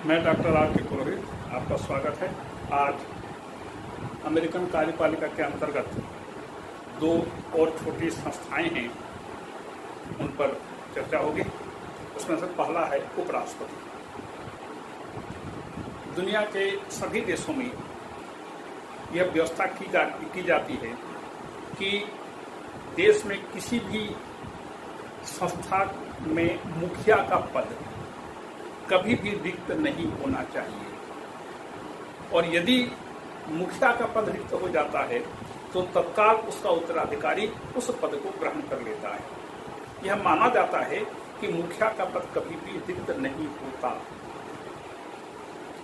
मैं doctor R के पुरोहित, आपका स्वागत है। आज अमेरिकन कार्यपालिका के अंतर्गत दो और छोटी संस्थाएं हैं, उन पर चर्चा होगी। उसमें से पहला है उपराष्ट्रपति। दुनिया के सभी देशों में यह व्यवस्था की जाती है कि देश में किसी भी संस्था में मुखिया का पद कभी भी रिक्त नहीं होना चाहिए, और यदि मुखिया का पद रिक्त हो जाता है तो तत्काल उसका उत्तराधिकारी उस पद को ग्रहण कर लेता है। यह माना जाता है कि मुखिया का पद कभी भी रिक्त नहीं होता।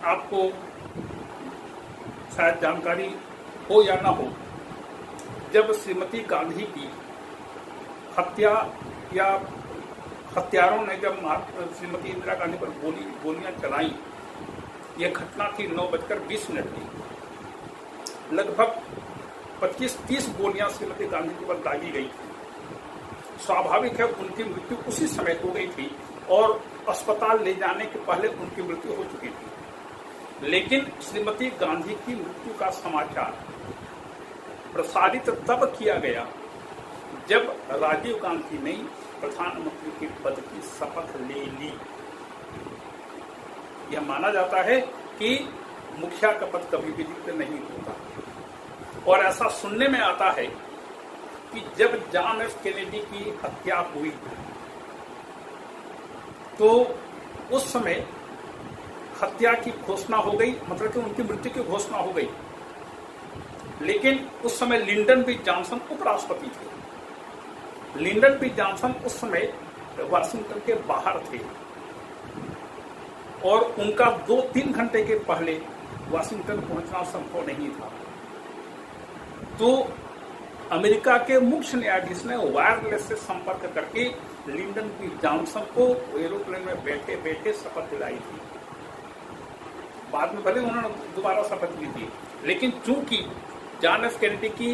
आपको शायद जानकारी हो या ना हो, जब श्रीमती गांधी की हत्या या हत्यारों ने जब श्रीमती इंदिरा गांधी पर गोलियां चलाई, यह घटना थी 9:20 की। लगभग 25-30 गोलियां श्रीमती गांधी के पर दागी गई थी। स्वाभाविक है उनकी मृत्यु उसी समय हो गई थी और अस्पताल ले जाने के पहले उनकी मृत्यु हो चुकी थी। लेकिन श्रीमती गांधी की मृत्यु का समाचार प्रसारित तब किया गया जब राजीव गांधी ने प्रधानमंत्री के पद की शपथ ले ली। यह माना जाता है कि मुखिया का पद कभी भी रिक्त नहीं होता। और ऐसा सुनने में आता है कि जब जॉन एफ कैनेडी की हत्या हुई तो उस समय हत्या की घोषणा हो गई, मतलब कि उनकी मृत्यु की घोषणा हो गई। लेकिन उस समय लिंडन बी जॉनसन उपराष्ट्रपति थे। लिंडन बी जॉनसन उस समय वाशिंगटन के बाहर थे और उनका 2-3 घंटे के पहले वाशिंगटन पहुंचना संभव नहीं था। तो अमेरिका के मुख्य न्यायाधीश ने वायरलेस से संपर्क करके लिंडन बी जॉनसन को एरोप्लेन में बैठे बैठे शपथ दिलाई थी। बाद में भले उन्होंने दोबारा शपथ ली थी, लेकिन चूंकि जॉन एफ कैनेडी की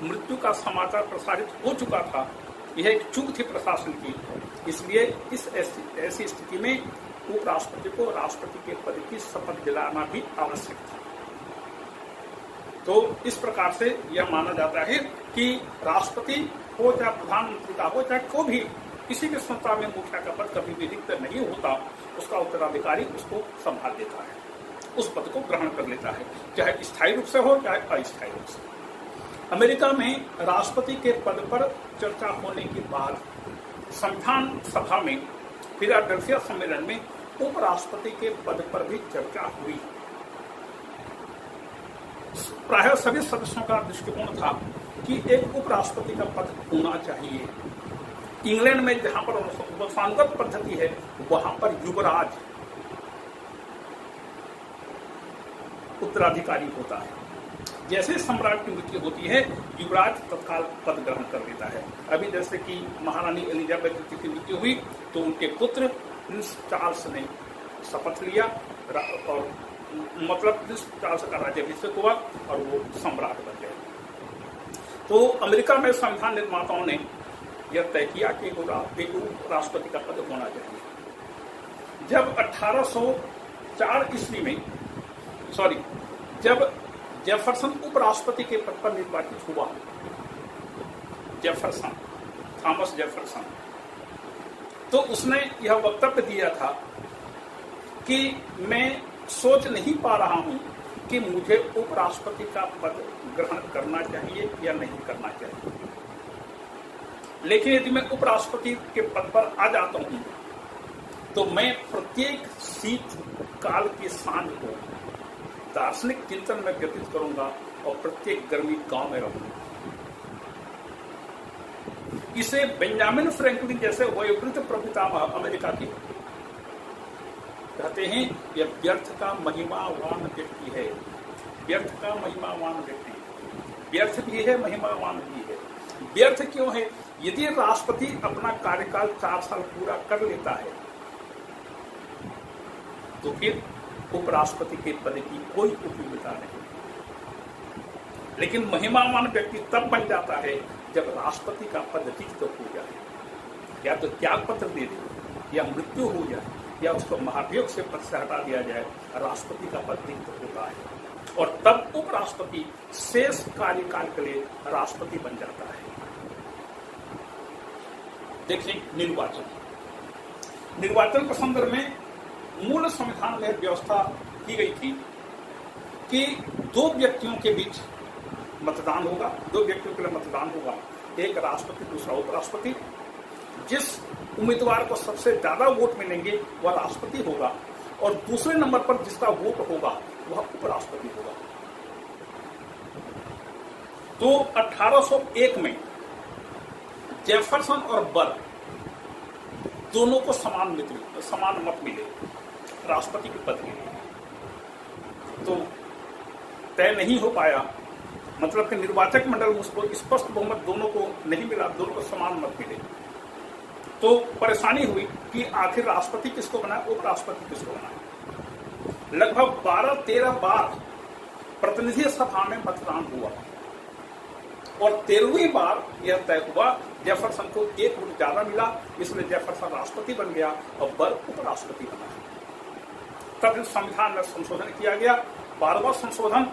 मृत्यु का समाचार प्रसारित हो चुका था, यह एक चूक थी प्रशासन की, इसलिए इस ऐसी स्थिति में उपराष्ट्रपति को राष्ट्रपति के पद की शपथ दिलाना भी आवश्यक था। तो इस प्रकार से यह माना जाता है कि राष्ट्रपति हो चाहे प्रधानमंत्री का हो, चाहे कोई भी किसी भी संस्था में मुखिया का पद कभी भी रिक्त नहीं होता। उसका उत्तराधिकारी उसको संभाल लेता है, उस पद को ग्रहण कर लेता है, चाहे स्थायी रूप से हो चाहे अस्थायी रूप से। अमेरिका में राष्ट्रपति के पद पर चर्चा होने के बाद संविधान सभा में फिलाडेल्फिया सम्मेलन में उपराष्ट्रपति के पद पर भी चर्चा हुई। प्रायः सभी सदस्यों का दृष्टिकोण था कि एक उपराष्ट्रपति का पद होना चाहिए। इंग्लैंड में जहां पर वंशानुगत पद्धति है, वहां पर युवराज उत्तराधिकारी होता है। जैसे सम्राट की मृत्यु होती है, युवराज तत्काल पद ग्रहण कर लेता है। अभी जैसे कि महारानी एलिजाबेथ की मृत्यु हुई तो उनके पुत्र प्रिंस चार्ल्स ने शपथ लिया और मतलब प्रिंस चार्ल्स का राज्याभिषेक हुआ और वो सम्राट बन गए। तो अमेरिका में संविधान निर्माताओं ने यह तय किया कि राष्ट्रपति का पद होना चाहिए। जब 1804 ईस्वी में जब जेफरसन उपराष्ट्रपति के पद पर निर्वाचित हुआ, थॉमस जेफरसन, तो उसने यह वक्तव्य दिया था कि मैं सोच नहीं पा रहा हूं कि मुझे उपराष्ट्रपति का पद ग्रहण करना चाहिए या नहीं करना चाहिए। लेकिन यदि मैं उपराष्ट्रपति के पद पर आ जाता हूं तो मैं प्रत्येक शीत काल की सांझ को दार्शनिक चिंतन में व्यतीत करूंगा और प्रत्येक गर्मी गांव में रहूंगा। इसे बेंजामिन फ्रैंकलिन जैसे वयोवृद्ध प्रपितामह अमेरिका के कहते हैं, यह व्यर्थ का महिमावान व्यक्ति है। व्यर्थ का महिमावान व्यक्ति, व्यर्थ भी है महिमावान भी है। व्यर्थ क्यों है? यदि राष्ट्रपति अपना कार्यकाल 4 साल पूरा कर लेता है तो फिर उपराष्ट्रपति के पद की कोई उपयोगिता नहीं। लेकिन महिमावान व्यक्ति तब बन जाता है जब राष्ट्रपति का पद रिक्त हो जाए, या तो त्याग पत्र दे दे या मृत्यु हो जाए या उसको महाभियोग से पद से हटा दिया जाए, राष्ट्रपति का पद रिक्त होता है और तब उपराष्ट्रपति शेष कार्यकाल के लिए राष्ट्रपति बन जाता है। देखिए निर्वाचन के संदर्भ में मूल संविधान में व्यवस्था की गई थी कि दो व्यक्तियों के बीच मतदान होगा, दो व्यक्तियों के लिए मतदान होगा, एक राष्ट्रपति दूसरा उपराष्ट्रपति। जिस उम्मीदवार को सबसे ज्यादा वोट मिलेंगे वह राष्ट्रपति होगा और दूसरे नंबर पर जिसका वोट होगा वह उपराष्ट्रपति होगा। तो 1801 में जेफरसन और बर्र दोनों को समान मत मिले राष्ट्रपति के पद के लिए। तो तय नहीं हो पाया, मतलब कि निर्वाचक मंडल उसको स्पष्ट बहुमत दोनों को नहीं मिला, दोनों को समान मत मिले। तो परेशानी हुई कि आखिर राष्ट्रपति किसको बनाए, उपराष्ट्रपति किसको बनाए। लगभग 12-13 बार प्रतिनिधि सभा में मतदान हुआ और 13वीं बार यह तय हुआ, जेफरसन को एक वोट ज्यादा मिला, इसलिए जेफरसन राष्ट्रपति बन गया और बर्र उपराष्ट्रपति बना। तब संविधान में संशोधन किया गया, 12वां संशोधन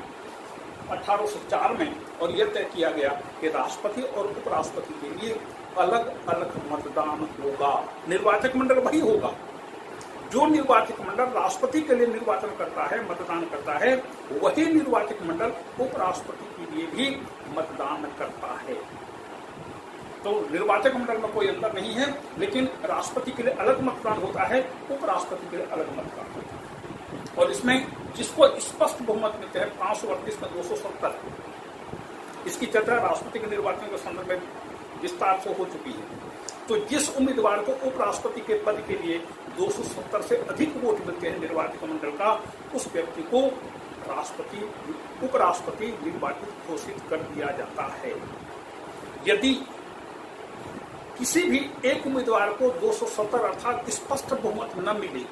1804 में, और यह तय किया गया कि राष्ट्रपति और उपराष्ट्रपति के लिए अलग अलग मतदान होगा। निर्वाचक मंडल वही होगा जो निर्वाचक मंडल राष्ट्रपति के लिए निर्वाचन करता है, मतदान करता है, वही निर्वाचक मंडल उपराष्ट्रपति के लिए भी मतदान करता है। तो निर्वाचक मंडल में कोई अंतर नहीं है, लेकिन राष्ट्रपति के लिए अलग मतदान होता है, उपराष्ट्रपति के लिए अलग मतदान होता है। और इसमें जिसको स्पष्ट बहुमत मिलते हैं 538 में 270, इसकी चर्चा राष्ट्रपति के निर्वाचन के संदर्भ में विस्तार से हो चुकी है। तो जिस उम्मीदवार को उपराष्ट्रपति के पद के लिए 270 से अधिक वोट मिलते हैं निर्वाचक मंडल का, उस व्यक्ति को उपराष्ट्रपति निर्वाचित घोषित कर दिया जाता है। यदि किसी भी एक उम्मीदवार को 270 अर्थात स्पष्ट बहुमत न मिले,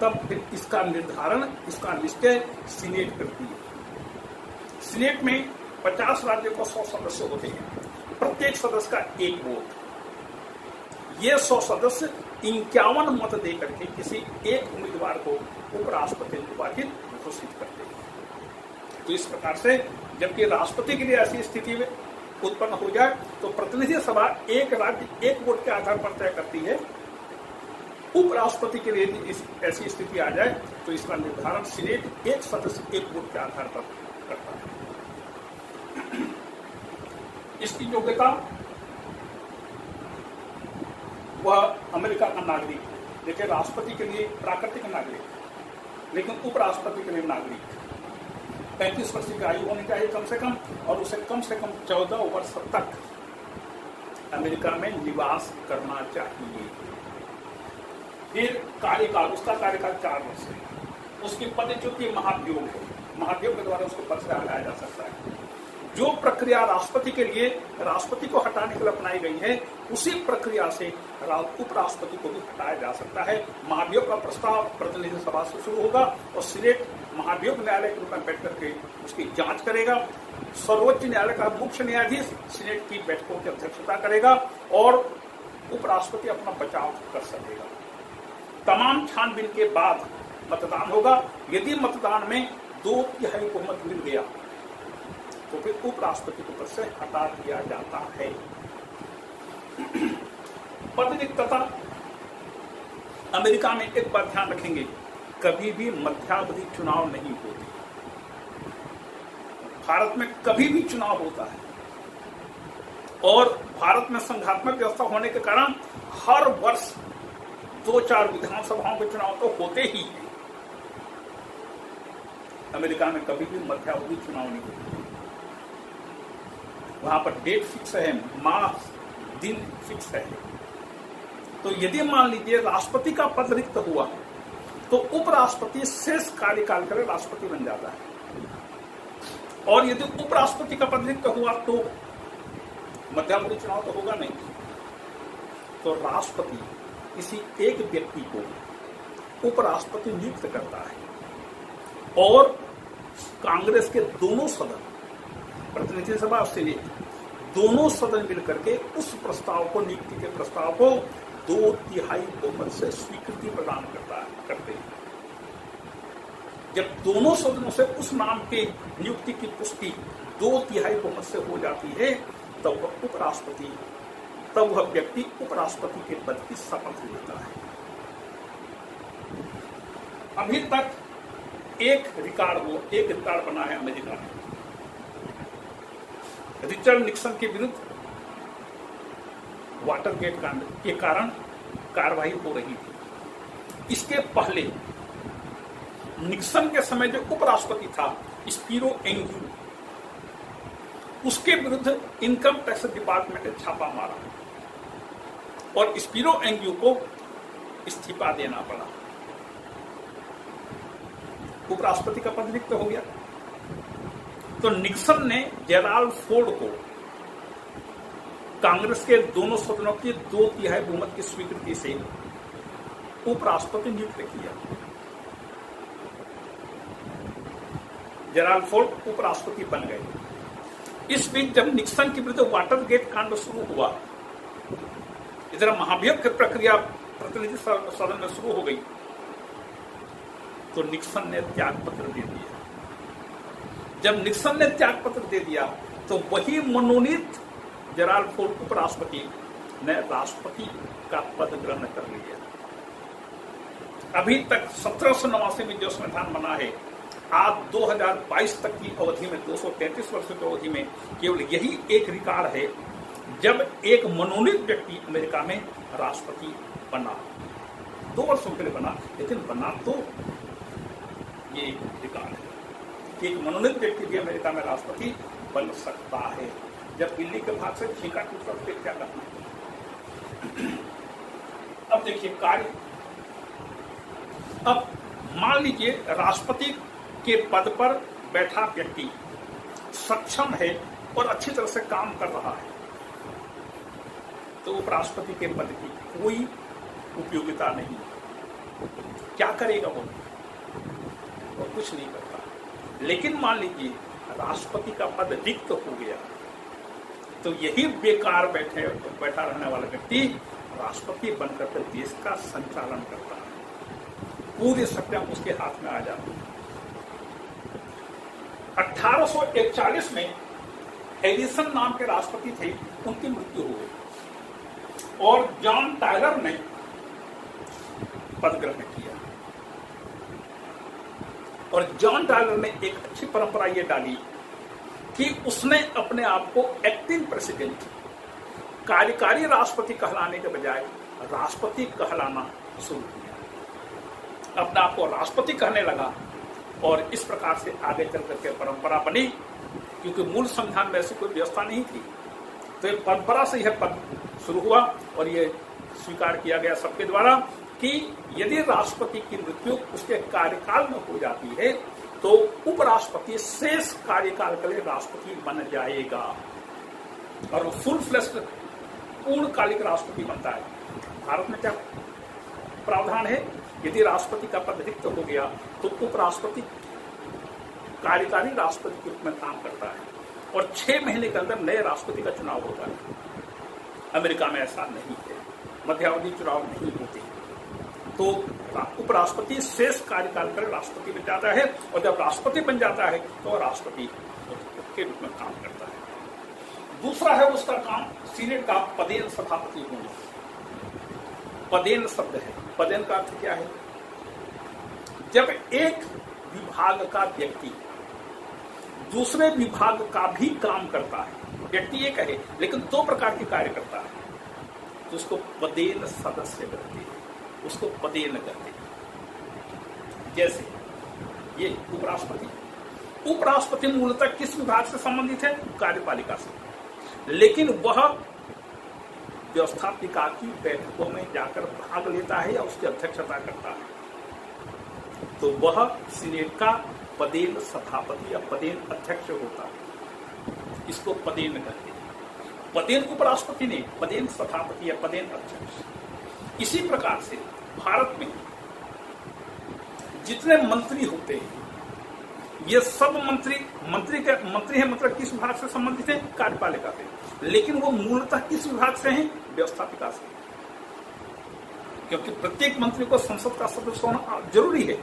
तब फिर इसका निर्धारण, इसका निश्चय सीनेट करती है। सीनेट में 50 राज्यों को 100 सदस्य होते हैं, प्रत्येक सदस्य का एक वोट। ये 100 सदस्य 51 मत देकर के किसी एक उम्मीदवार को उपराष्ट्रपति निर्वाचित घोषित करते हैं। तो इस प्रकार से जबकि राष्ट्रपति के लिए ऐसी स्थिति में उत्पन्न हो जाए तो प्रतिनिधि सभा एक राज्य एक वोट के आधार पर तय करती है। उपराष्ट्रपति के लिए ऐसी स्थिति आ जाए तो इसका निर्धारण सीनेट एक सदस्य एक वोट के आधार पर करता है। इसकी योग्यता, वह अमेरिका का नागरिक, देखिए राष्ट्रपति के लिए प्राकृतिक नागरिक, लेकिन उपराष्ट्रपति के लिए नागरिक 35 वर्ष की आयु होनी चाहिए कम से कम, और उसे कम से कम 14 वर्ष तक अमेरिका में निवास करना चाहिए। फिर कार्यकाल, उसका कार्यकाल 4 वर्ष है। उसकी पदच्युति महाभियोग है, महाभियोग के द्वारा उसको पद से हटाया जा सकता है। जो प्रक्रिया राष्ट्रपति के लिए राष्ट्रपति को हटाने के लिए अपनाई गई है, उसी प्रक्रिया से उपराष्ट्रपति को भी हटाया जा सकता है। महाभियोग का प्रस्ताव प्रतिनिधि सभा से शुरू होगा और सीनेट महाभियोग न्यायालय के रूप में बैठ करके उसकी जांच करेगा। सर्वोच्च न्यायालय का मुख्य न्यायाधीश सीनेट की बैठकों की अध्यक्षता करेगा और उपराष्ट्रपति अपना बचाव कर सकेगा। तमाम छानबीन के बाद मतदान होगा। यदि मतदान में 2/3 बहुमत मिल गया तो फिर उपराष्ट्रपति को पद से हटा दिया जाता है। पद रिक्तता, अमेरिका में एक बात ध्यान रखेंगे, कभी भी मध्यावधि चुनाव नहीं होते। भारत में कभी भी चुनाव होता है और भारत में संघात्मक व्यवस्था होने के कारण हर वर्ष 2-4 विधानसभाओं के चुनाव तो होते ही हैं। अमेरिका में कभी भी मध्यावधि चुनाव नहीं होते। वहां पर डेट फिक्स है, माह दिन फिक्स है। तो यदि मान लीजिए राष्ट्रपति का पद रिक्त हुआ तो उपराष्ट्रपति शेष कार्यकाल के लिए राष्ट्रपति बन जाता है। और यदि उपराष्ट्रपति का पद रिक्त हुआ तो मध्यावधि चुनाव तो होगा नहीं। तो राष्ट्रपति किसी एक व्यक्ति को उपराष्ट्रपति नियुक्त करता है और कांग्रेस के दोनों सदन, प्रतिनिधि सभा और सीनेट, दोनों सदन मिलकर के उस प्रस्ताव को, नियुक्ति के प्रस्ताव को 2/3 बहुमत से स्वीकृति प्रदान करते हैं। जब दोनों सदनों से उस नाम के नियुक्ति की पुष्टि 2/3 बहुमत से हो जाती है, तब वह व्यक्ति उपराष्ट्रपति के पद की शपथ लेता है। अभी तक एक रिकॉर्ड बना है अमेरिका में। रिचर्ड निक्सन के विरुद्ध वाटरगेट कांड के कारण कार्रवाई हो रही थी। इसके पहले निक्सन के समय जो उपराष्ट्रपति था स्पिरो एंग्यू, उसके विरुद्ध इनकम टैक्स डिपार्टमेंट ने छापा मारा और स्पिरो एंग्यू को इस्तीफा देना पड़ा। उपराष्ट्रपति का पद रिक्त हो गया। तो निक्सन ने जेराल्ड फोर्ड को कांग्रेस के दोनों सदनों की 2/3 बहुमत की स्वीकृति से उपराष्ट्रपति नियुक्त किया। जेराल्ड फोर्ड उपराष्ट्रपति बन गए। इस बीच जब निक्सन के विरुद्ध वाटरगेट कांड शुरू हुआ, इधर महाभियोग की प्रक्रिया प्रतिनिधि सदन में शुरू हो गई, तो निक्सन ने त्यागपत्र दे दिया। जब निक्सन ने त्यागपत्र दे दिया तो वही मनोनीत जेराल्ड फोर्ड उपराष्ट्रपति ने राष्ट्रपति का पद ग्रहण कर लिया। अभी तक 1789 में जो संविधान बना है, आज 2022 तक की अवधि में 233 वर्षों की अवधि में केवल यही एक रिकॉर्ड है जब एक मनोनीत व्यक्ति अमेरिका में राष्ट्रपति बना। 2 वर्षों के लिए बना, लेकिन बना तो ये रिकॉर्ड है कि एक मनोनीत व्यक्ति भी अमेरिका में राष्ट्रपति बन सकता है। जब दिल्ली के भाग से छींका टूटा तो क्या करना। अब देखिए कार्य, अब मान लीजिए राष्ट्रपति के पद पर बैठा व्यक्ति सक्षम है और अच्छी तरह से काम कर रहा है, तो उपराष्ट्रपति के पद की कोई उपयोगिता नहीं। क्या करेगा वो कुछ नहीं करता। लेकिन मान लीजिए राष्ट्रपति का पद रिक्त हो गया, तो यही बेकार बैठा रहने वाला व्यक्ति राष्ट्रपति बनकर के देश का संचालन करता है। पूरी शक्तियां उसके हाथ में आ जाती है। 1841 में हैरिसन नाम के राष्ट्रपति थे, उनकी मृत्यु हो गई और जॉन टायलर ने पद ग्रहण किया। और जॉन टायलर ने एक अच्छी परंपरा ये डाली कि उसने अपने आप को एक्टिंग प्रेसिडेंट, कार्यकारी राष्ट्रपति कहलाने के बजाय राष्ट्रपति कहलाना शुरू किया। अपने आप को राष्ट्रपति कहने लगा और इस प्रकार से आगे चल करके परंपरा बनी, क्योंकि मूल संविधान में ऐसी कोई व्यवस्था नहीं थी। तो एक परंपरा से यह पद शुरू हुआ और यह स्वीकार किया गया सबके द्वारा कि यदि राष्ट्रपति की मृत्यु उसके कार्यकाल में हो जाती है तो उपराष्ट्रपति शेष कार्यकाल के लिए राष्ट्रपति बन जाएगा और फुल फ्लेश्ड पूर्णकालिक राष्ट्रपति बनता है। भारत में क्या प्रावधान है, यदि राष्ट्रपति का पद रिक्त हो गया तो उपराष्ट्रपति कार्यकारी राष्ट्रपति के रूप में काम करता है और 6 महीने के अंदर नए राष्ट्रपति का चुनाव होता है। अमेरिका में ऐसा नहीं है, मध्यावधि चुनाव नहीं होते। तो उपराष्ट्रपति शेष कार्यकाल कर राष्ट्रपति बन जाता है और जब राष्ट्रपति बन जाता है तो राष्ट्रपति के रूप में काम करता है। दूसरा है उसका काम सीनेट का पदेन सभापति होना। पदेन शब्द है, पदेन का अर्थ क्या है? जब एक विभाग का व्यक्ति दूसरे विभाग का भी काम करता है, व्यक्ति एक है लेकिन 2 प्रकार के कार्य करता है, तो उसको पदेन सदस्य कहते हैं, उसको पदेन कहते हैं। जैसे ये उपराष्ट्रपति मूलतः किस विभाग से संबंधित है? कार्यपालिका से, लेकिन वह व्यवस्थापिका की बैठकों में जाकर भाग लेता है या उसकी अध्यक्षता करता है, तो वह सीनेट का पदेन सभापति या पदेन अध्यक्ष होता है। इसको पदेन कहते हैं। पदेन उपराष्ट्रपति ने, पदेन सभापति या पदेन अध्यक्ष। इसी प्रकार से भारत में जितने मंत्री होते हैं ये सब मंत्री है, मतलब किस विभाग से संबंधित है? कार्यपालिका से, लेकिन वो मूलतः किस विभाग से हैं? व्यवस्थापिका से। क्योंकि प्रत्येक मंत्री को संसद का सदस्य होना जरूरी है,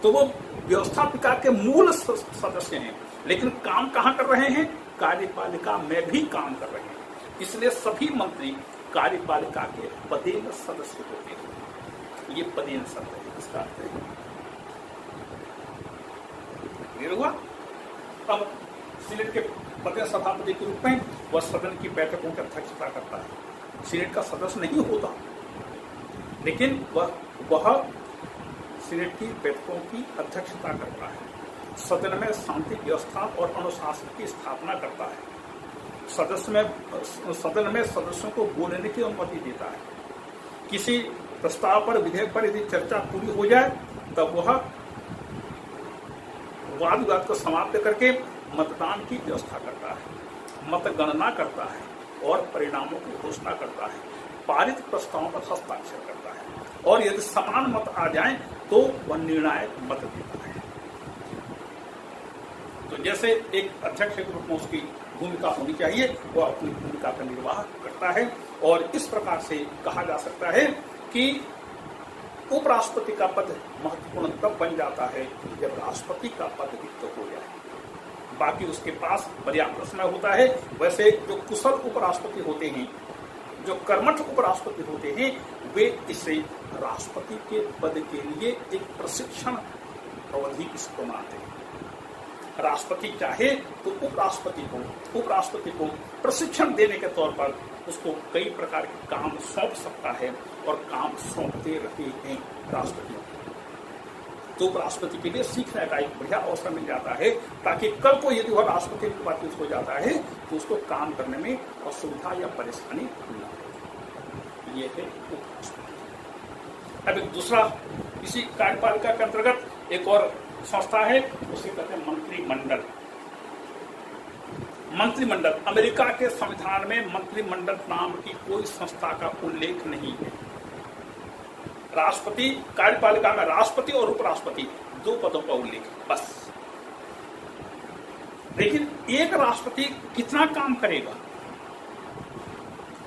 तो वो व्यवस्थापिका के मूल सदस्य हैं, लेकिन काम कहां कर रहे हैं? कार्यपालिका में भी काम कर रहे हैं। इसलिए सभी मंत्री कार्यपालिका के पदेन सदस्य होते हैं। ये पदेन शब्द है, इसका अर्थ है। क्लियर हुआ? अब सीनेट के पदेन सभापति के रूप में वह सदन की बैठकों की अध्यक्षता करता है। सीनेट का सदस्य नहीं होता, लेकिन वह सीनेट की बैठकों की अध्यक्षता करता है, सदन में शांति व्यवस्था और अनुशासन की स्थापना करता है, सदन में सदस्यों को बोलने की अनुमति देता है। किसी प्रस्ताव पर, विधेयक पर यदि चर्चा पूरी हो जाए तब वह वाद विवाद को समाप्त करके मतदान की व्यवस्था करता है, मतगणना करता है और परिणामों की घोषणा करता है, पारित प्रस्तावों पर हस्ताक्षर करता है, और यदि समान मत आ जाए तो वह निर्णायक मत देता है। तो जैसे एक अध्यक्ष के रूप में उसकी भूमिका होनी चाहिए, वह अपनी भूमिका का निर्वाह करता है। और इस प्रकार से कहा जा सकता है कि उपराष्ट्रपति का पद महत्वपूर्ण तब बन जाता है जब राष्ट्रपति का पद रिक्त हो जाए। बाकी उसके पास पर्याप्त समय होता है। वैसे जो कुशल उपराष्ट्रपति होते हैं, जो कर्मठ उपराष्ट्रपति होते हैं, वे इसे राष्ट्रपति के पद के लिए एक प्रशिक्षण अवधि इसको मानते हैं। राष्ट्रपति चाहे तो उपराष्ट्रपति को प्रशिक्षण देने के तौर पर उसको कई प्रकार के काम सौंप सकता है, और काम सौंपते रहे हैं राष्ट्रपति। तो उपराष्ट्रपति के लिए सीखने का एक बढ़िया अवसर मिल जाता है, ताकि कल को यदि वह राष्ट्रपति निर्वाचित हो जाता है तो उसको काम करने में असुविधा या परेशानी न हो। ये है उपराष्ट्रपति। अब एक दूसरा, इसी कार्यपालिका के अंतर्गत एक और संस्था है, उसे कहते हैं मंत्रिमंडल। मंत्रिमंडल, अमेरिका के संविधान में मंत्रिमंडल नाम की कोई संस्था का उल्लेख नहीं है। राष्ट्रपति, कार्यपालिका में राष्ट्रपति और उपराष्ट्रपति दो पदों का उल्लेख है बस। लेकिन एक राष्ट्रपति कितना काम करेगा,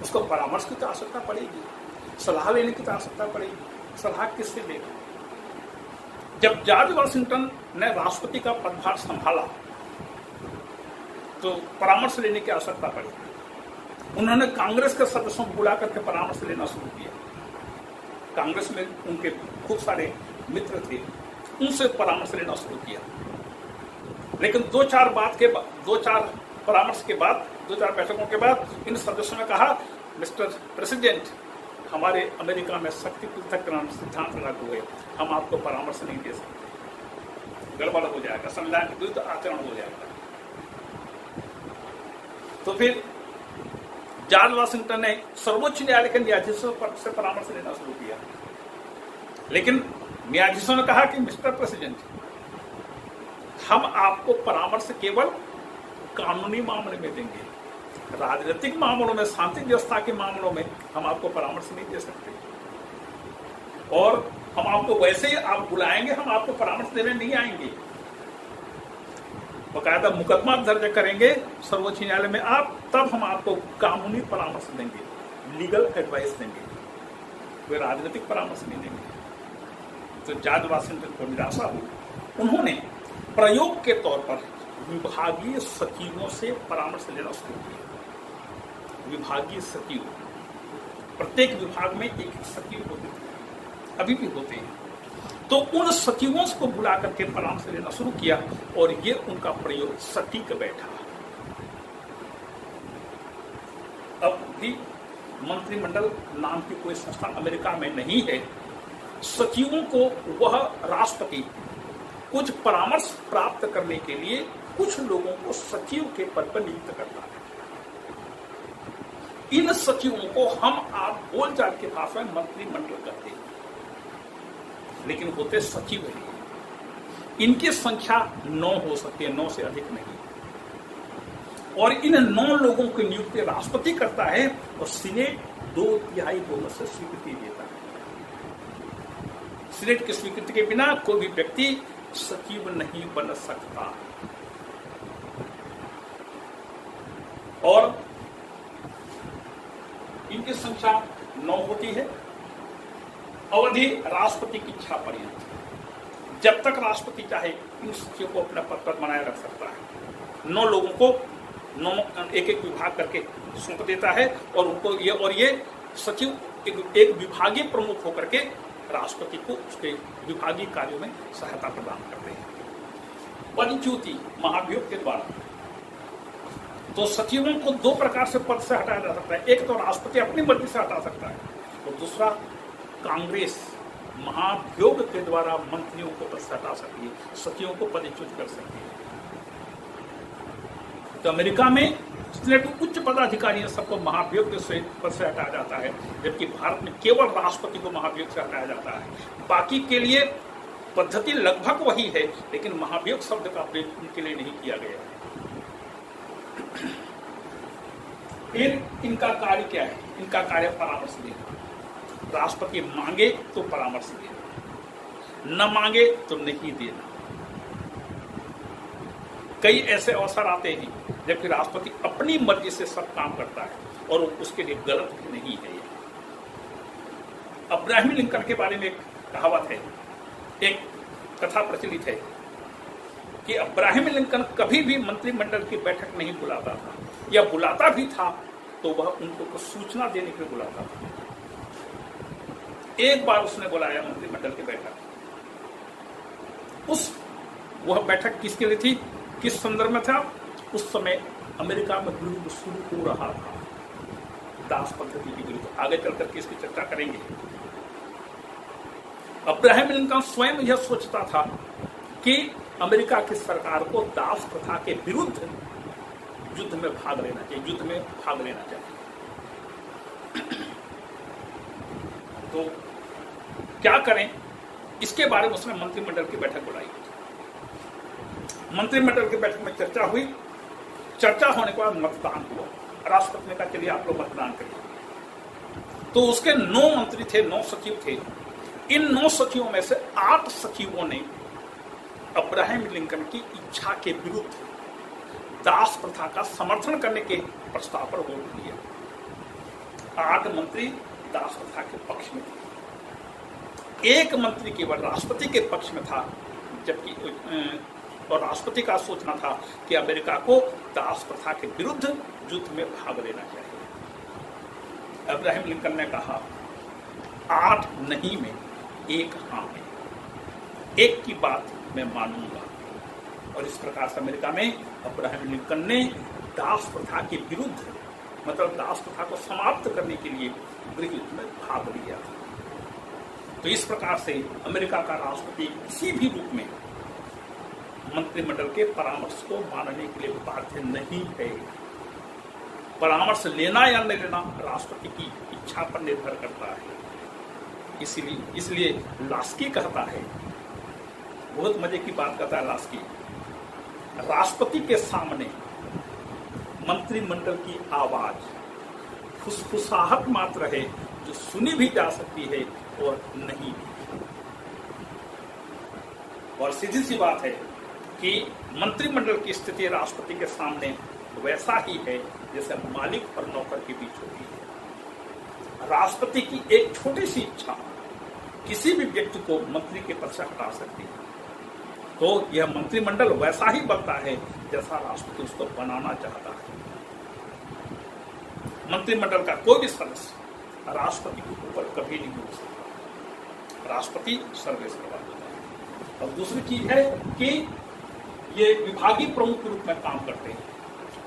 उसको परामर्श की तो आवश्यकता पड़ेगी, सलाह लेने की तो आवश्यकता पड़ेगी। सलाह किससे लेगा? जब जॉर्ज वॉशिंगटन ने राष्ट्रपति का पदभार संभाला तो परामर्श लेने की आवश्यकता पड़ी। उन्होंने कांग्रेस के सदस्यों को बुला करके परामर्श लेना शुरू किया। कांग्रेस में उनके खूब सारे मित्र थे, उनसे परामर्श लेना शुरू किया। लेकिन दो चार परामर्श के बाद, 2-4 बैठकों के बाद इन सदस्यों ने कहा, मिस्टर प्रेसिडेंट, हमारे अमेरिका में शक्ति पृथक्करण सिद्धांत लागू है, हम आपको परामर्श नहीं दे सकते, गड़बड़ हो जाएगा, संविधान के विरुद्ध आचरण हो जाएगा। तो फिर जॉर्ज वॉशिंगटन ने सर्वोच्च न्यायालय के न्यायाधीशों से परामर्श लेना शुरू किया। लेकिन न्यायाधीशों ने कहा कि मिस्टर प्रेसिडेंट, हम आपको परामर्श केवल कानूनी मामले में देंगे, राजनीतिक मामलों में, शांति व्यवस्था के मामलों में हम आपको परामर्श नहीं दे सकते, और हम आपको वैसे ही आप बुलाएंगे, हम आपको परामर्श देने नहीं आएंगे। बकायदा मुकदमा दर्ज करेंगे सर्वोच्च न्यायालय में आप, तब हम आपको कानूनी परामर्श देंगे, लीगल एडवाइस देंगे, कोई राजनीतिक परामर्श नहीं देंगे। तो जॉर्ज वॉशिंगटन को निराशा हुई। उन्होंने प्रयोग के तौर पर विभागीय सचिवों से परामर्श लेना शुरू किया। विभागीय सचिव, प्रत्येक विभाग में एक सचिव होते थे, अभी भी होते हैं। तो उन सचिवों को बुला करके परामर्श लेना शुरू किया, और ये उनका प्रयोग सटीक बैठा। अब भी मंत्रिमंडल नाम की कोई संस्था अमेरिका में नहीं है। सचिवों को वह राष्ट्रपति कुछ परामर्श प्राप्त करने के लिए कुछ लोगों को सचिव के पद पर नियुक्त करता है। इन सचिवों को हम आप बोलचाल के भाषा में मंत्रिमंडल कहते हैं, लेकिन होते सचिव हैं। इनकी संख्या 9 हो सकती है, 9 से अधिक नहीं। और इन 9 लोगों की नियुक्ति राष्ट्रपति करता है, और सीनेट 2/3 बहुमत से स्वीकृति देता है। सीनेट की स्वीकृति के बिना कोई भी व्यक्ति सचिव नहीं बन सकता। और इनकी संख्या 9 होती है। अवधि राष्ट्रपति की इच्छा पर्यंत, जब तक राष्ट्रपति चाहे इन सचिवों को अपने पद पर बनाए रख सकता है। 9 लोगों को 9 एक विभाग करके सौंप देता है और उनको ये सचिव एक विभागीय प्रमुख होकर के राष्ट्रपति को उसके विभागीय कार्यों में सहायता प्रदान करते हैं। पदच्युति महाभियोग के द्वारा तो सचिवों को 2 प्रकार से पद से हटाया जा सकता है। एक तो राष्ट्रपति अपनी मर्जी से हटा सकता है और दूसरा कांग्रेस महाभियोग के द्वारा मंत्रियों को पद से हटा सकती है, सचिवों को पदच्युत कर सकती है। तो अमेरिका में जितने भी उच्च पदाधिकारी हैं सबको महाभियोग से पद से हटाया जाता है, जबकि भारत में केवल राष्ट्रपति को महाभियोग से हटाया जाता है। बाकी के लिए पद्धति लगभग वही है, लेकिन महाभियोग शब्द का प्रयोग उनके लिए नहीं किया गया है। फिर इनका कार्य क्या है? इनका कार्य परामर्श देना। राष्ट्रपति मांगे तो परामर्श देना, न मांगे तो नहीं देना। कई ऐसे अवसर आते हैं जबकि राष्ट्रपति अपनी मर्जी से सब काम करता है और उसके लिए गलत भी नहीं है। अब्राहम लिंकन के बारे में एक कहावत है, एक कथा प्रचलित है कि अब्राहम लिंकन कभी भी मंत्रिमंडल की बैठक नहीं बुलाता था, या बुलाता भी था तो वह उनको कुछ सूचना देने के लिए बुलाता था। एक बार उसने बुलाया मंत्रिमंडल की बैठक। वह बैठक किसके लिए थी, किस संदर्भ में था? उस समय अमेरिका में युद्ध शुरू हो रहा था, दास पद्धति के विरुद्ध। आगे चलकर के इसकी चर्चा करेंगे। अब्राहम लिंकन स्वयं यह सोचता था कि अमेरिका की सरकार को दास प्रथा के विरुद्ध युद्ध में भाग लेना चाहिए, तो क्या करें, इसके बारे में उसने मंत्रिमंडल की बैठक बुलाई। मंत्रिमंडल की बैठक में चर्चा हुई। चर्चा होने के बाद मतदान हुआ। राष्ट्रपति ने कहा चलिए आप लोग मतदान करिए। तो उसके 9 मंत्री थे, 9 सचिव थे। इन 9 सचिवों में से 8 सचिवों ने अब्राहम लिंकन की इच्छा के विरुद्ध दास प्रथा का समर्थन करने के प्रस्ताव पर वोट दिया। 8 मंत्री दास प्रथा के पक्ष में थे, 1 मंत्री केवल राष्ट्रपति के पक्ष में था, जबकि और राष्ट्रपति का सोचना था कि अमेरिका को दास प्रथा के विरुद्ध युद्ध में भाग लेना चाहिए। अब्राहम लिंकन ने कहा 8 नहीं में 1 हाँ में, 1 की बात मैं मानूंगा। और इस प्रकार से अमेरिका में अब्राहम लिंकन ने दास प्रथा के विरुद्ध, मतलब दास प्रथा को समाप्त करने के लिए गृह युद्ध में भाग लिया। तो इस प्रकार से अमेरिका का राष्ट्रपति किसी भी रूप में मंत्रिमंडल के परामर्श को मानने के लिए बाध्य नहीं है। परामर्श लेना या नहीं लेना राष्ट्रपति की इच्छा पर निर्भर करता है। इसलिए लास्की कहता है, बहुत मजे की बात कहता है लास्की, राष्ट्रपति के सामने मंत्रिमंडल की आवाज फुसफुसाहट मात्र है जो सुनी भी जा सकती है और नहीं भी। और सीधी सी बात है कि मंत्रिमंडल की स्थिति राष्ट्रपति के सामने वैसा ही है जैसे मालिक और नौकर के बीच होती है। राष्ट्रपति की एक छोटी सी इच्छा किसी भी व्यक्ति को मंत्री के पद से हटा सकती है। तो यह मंत्रिमंडल वैसा ही बनता है जैसा राष्ट्रपति उसको बनाना चाहता है। मंत्रिमंडल का कोई भी सदस्य राष्ट्रपति के ऊपर कभी नहीं हो सकता। राष्ट्रपति सर्वेसर्वा होता है। और दूसरी चीज है कि ये विभागीय प्रमुख के रूप में काम करते हैं।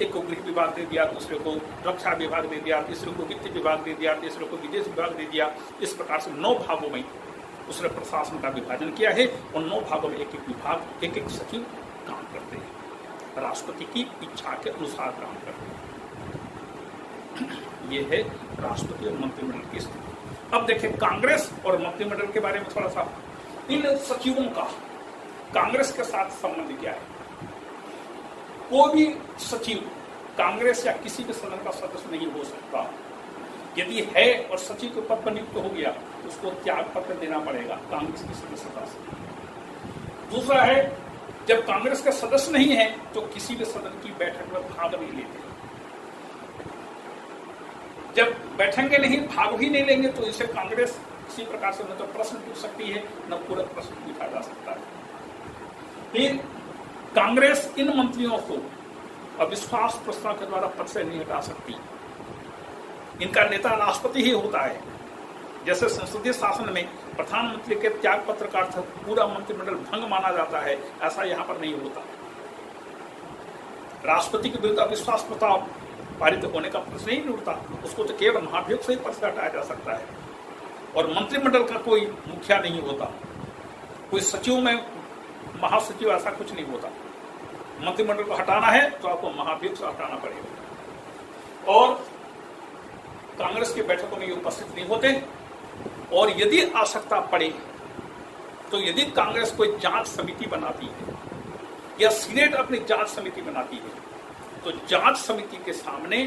एक को गृह विभाग दे दिया, दूसरे को रक्षा विभाग दे दिया, तीसरे को वित्त विभाग दे दिया, तीसरे को विदेश विभाग दे दिया। इस प्रकार से 9 भागों में उसने प्रशासन का विभाजन किया है और 9 भागों में एक एक विभाग, एक एक सचिव काम करते हैं, राष्ट्रपति की इच्छा के अनुसार काम करते हैं। ये है राष्ट्रपति और मंत्रिमंडल की स्थिति। अब देखिए कांग्रेस और मंत्रिमंडल के बारे में थोड़ा सा, इन सचिवों का कांग्रेस के साथ संबंध क्या है। कोई भी सचिव कांग्रेस या किसी भी सदन का सदस्य नहीं हो सकता। यदि है और सचिव के पद पर नियुक्त हो गया तो उसको त्याग पत्र देना पड़ेगा कांग्रेस की सदस्यता से। दूसरा है, जब कांग्रेस का सदस्य नहीं है तो किसी भी सदन की बैठक में भाग नहीं लेते। जब बैठेंगे नहीं, भाग ही नहीं लेंगे, तो इसे कांग्रेस किसी प्रकार से न तो प्रश्न पूछ सकती है, न पूरा प्रश्न पूछा जा सकता है। फिर कांग्रेस इन मंत्रियों को अविश्वास प्रस्ताव के द्वारा पद से नहीं हटा सकती। इनका नेता राष्ट्रपति ही होता है। जैसे संसदीय शासन में प्रधानमंत्री के त्याग पत्र का अर्थ पूरा मंत्रिमंडल भंग माना जाता है, ऐसा यहां पर नहीं होता। राष्ट्रपति के विरुद्ध अविश्वास प्रस्ताव पारित होने का प्रश्न ही नहीं उठता, उसको तो केवल महाभियोग से ही पद से हटाया जा सकता है। और मंत्रिमंडल का कोई मुखिया नहीं होता, कोई सचिव में महासचिव, ऐसा कुछ नहीं होता। मंत्रिमंडल को हटाना है तो आपको महाभियोग से हटाना पड़ेगा। और कांग्रेस की बैठकों में ये उपस्थित नहीं होते। और यदि आवश्यकता पड़े तो यदि कांग्रेस कोई जांच समिति बनाती है या सीनेट अपनी जांच समिति बनाती है, तो जांच समिति के सामने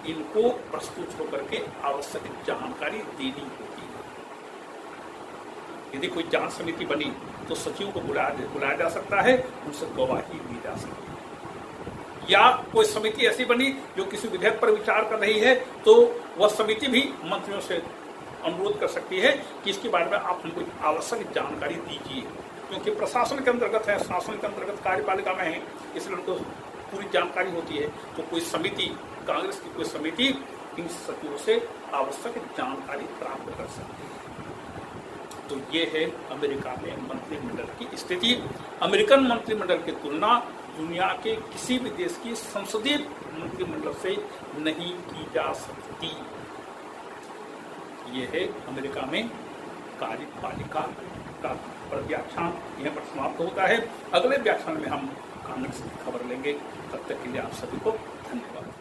इनको प्रस्तुत होकर के आवश्यक जानकारी देनी होती है। यदि कोई जांच समिति बनी तो सचिव को बुलाया जा सकता है, उनसे गवाही ली जा सकती है। या कोई समिति ऐसी बनी जो किसी विधेयक पर विचार कर रही है, तो वह समिति भी मंत्रियों से अनुरोध कर सकती है कि इसके बारे में आप हमको आवश्यक जानकारी दीजिए, क्योंकि प्रशासन के अंतर्गत है, शासन के अंतर्गत कार्यपालिका में है, इसलिए उनको पूरी जानकारी होती है। तो कोई समिति, कांग्रेस की कोई समिति इन सचिवों से आवश्यक जानकारी प्राप्त कर सकती है। तो ये है अमेरिका में मंत्रिमंडल की स्थिति। अमेरिकन मंत्रिमंडल की तुलना दुनिया के किसी भी देश की संसदीय मंत्रिमंडल से नहीं की जा सकती। ये है अमेरिका में कार्यपालिका का व्याख्यान यहाँ पर समाप्त होता है। अगले व्याख्यान में हम कांग्रेस की खबर लेंगे। तब तक के लिए आप सभी को धन्यवाद।